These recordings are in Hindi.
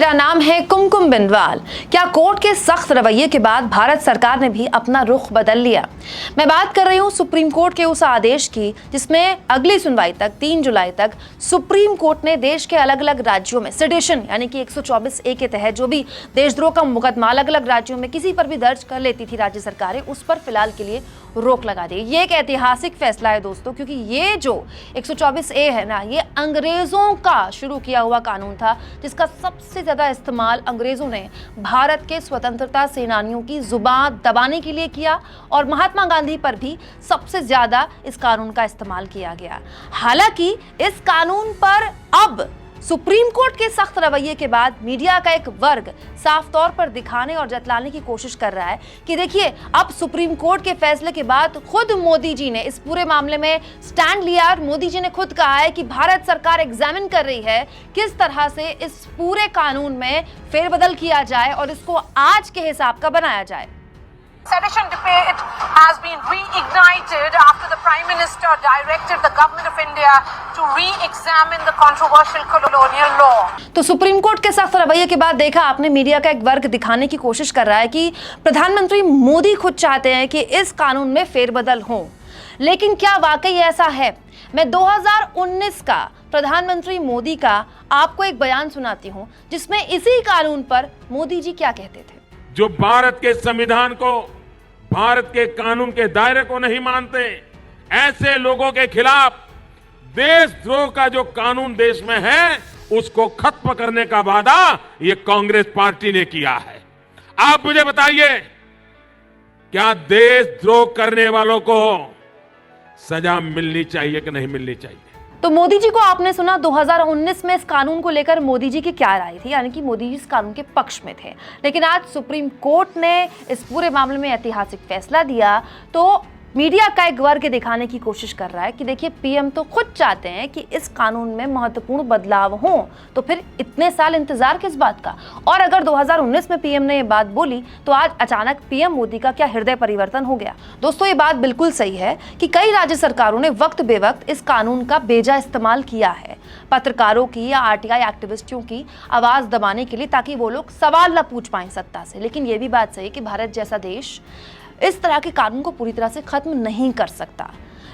मेरा नाम है कुमकुम बिंदवाल। क्या कोर्ट के सख्त रवैये के बाद भारत सरकार ने भी अपना रुख बदल लिया? मैं बात कर रही हूँ सुप्रीम कोर्ट के उस आदेश की जिसमें अगली सुनवाई तक 3 जुलाई तक सुप्रीम कोर्ट ने देश के अलग अलग राज्यों में सेडिशन यानी कि 124A के तहत जो भी देशद्रोह का मुकदमा अलग अलग राज्यों में किसी पर भी दर्ज कर लेती थी राज्य सरकारें, उस पर फिलहाल के लिए रोक लगा दी। ये एक ऐतिहासिक फैसला है दोस्तों, क्योंकि ये जो 124A है ना, ये अंग्रेजों का शुरू किया हुआ कानून था जिसका सबसे ज्यादा इस्तेमाल अंग्रेजों ने भारत के स्वतंत्रता सेनानियों की जुबान दबाने के लिए किया और महात्मा गांधी पर भी सबसे ज्यादा इस कानून का इस्तेमाल किया गया। हालांकि इस कानून पर अब सुप्रीम कोर्ट के सख्त रवैये के बाद मीडिया का एक वर्ग साफ तौर पर दिखाने और जतलाने की कोशिश कर रहा है कि देखिए, अब सुप्रीम कोर्ट के फैसले के बाद खुद मोदी जी ने इस पूरे मामले में स्टैंड लिया और मोदी जी ने खुद कहा है कि भारत सरकार एग्जामिन कर रही है किस तरह से इस पूरे कानून में फेरबदल किया जाए और इसको आज के हिसाब का बनाया जाए। Sedition debate has been reignited after the Prime Minister directed the Government of India to re-examine the controversial colonial law. तो सुप्रीम कोर्ट के सख्त रवैये के बाद देखा आपने, मीडिया का एक वर्ग दिखाने की कोशिश कर रहा है कि प्रधानमंत्री मोदी खुद चाहते हैं कि इस कानून में फेरबदल हो, लेकिन क्या वाकई ऐसा है? मैं 2019 का प्रधानमंत्री मोदी का आपको एक बयान सुनाती हूँ जिसमें इसी कानून पर मोदी जी क्या कहते थे। जो भारत के संविधान को, भारत के कानून के दायरे को नहीं मानते, ऐसे लोगों के खिलाफ देशद्रोह का जो कानून देश में है उसको खत्म करने का वादा ये कांग्रेस पार्टी ने किया है। आप मुझे बताइए, क्या देशद्रोह करने वालों को सजा मिलनी चाहिए कि नहीं मिलनी चाहिए? तो मोदी जी को आपने सुना, 2019 में इस कानून को लेकर मोदी जी की क्या राय थी, यानी कि मोदी जी इस कानून के पक्ष में थे। लेकिन आज सुप्रीम कोर्ट ने इस पूरे मामले में ऐतिहासिक फैसला दिया तो मीडिया का एक वर्ग दिखाने की कोशिश कर रहा है कि देखिए, पीएम तो खुद चाहते हैं कि इस कानून में महत्वपूर्ण बदलाव हों, तो फिर इतने साल इंतजार किस बात का? और अगर 2019 में पीएम ने ये बात बोली तो आज अचानक पीएम मोदी का क्या हृदय परिवर्तन हो गया? दोस्तों, ये बात बिल्कुल सही है कि कई राज्य सरकारों ने वक्त बेवक्त इस कानून का बेजा इस्तेमाल किया है पत्रकारों की या आरटीआई एक्टिविस्टों की आवाज दबाने के लिए, ताकि वो लोग सवाल न पूछ पाएं सत्ता से। लेकिन ये भी बात सही है कि भारत जैसा देश इस तरह के कानून को पूरी तरह से खत्म नहीं कर सकता,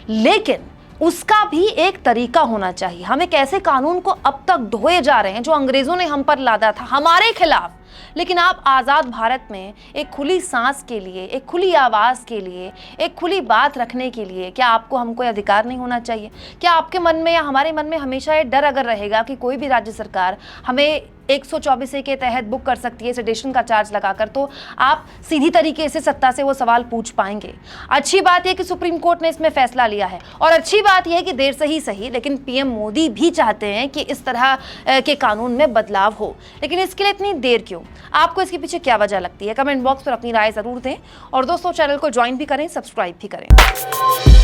लेकिन उसका भी एक तरीका होना चाहिए। हम एक ऐसे कानून को अब तक ढोए जा रहे हैं जो अंग्रेजों ने हम पर लादा था हमारे खिलाफ, लेकिन आप आज़ाद भारत में एक खुली सांस के लिए, एक खुली आवाज़ के लिए, एक खुली बात रखने के लिए क्या आपको हमको अधिकार नहीं होना चाहिए? क्या आपके मन में या हमारे मन में हमेशा ये डर अगर रहेगा कि कोई भी राज्य सरकार हमें 124A के तहत बुक कर सकती है सेडिशन का चार्ज लगाकर, तो आप सीधी तरीके से सत्ता से वो सवाल पूछ पाएंगे? अच्छी बात यह कि सुप्रीम कोर्ट ने इसमें फैसला लिया है और अच्छी बात यह है कि देर से ही सही, लेकिन पीएम मोदी भी चाहते हैं कि इस तरह के कानून में बदलाव हो। लेकिन इसके लिए इतनी देर क्यों? आपको इसके पीछे क्या वजह लगती है? कमेंट बॉक्स पर अपनी राय जरूर दें और दोस्तों, चैनल को ज्वाइन भी करें, सब्सक्राइब भी करें।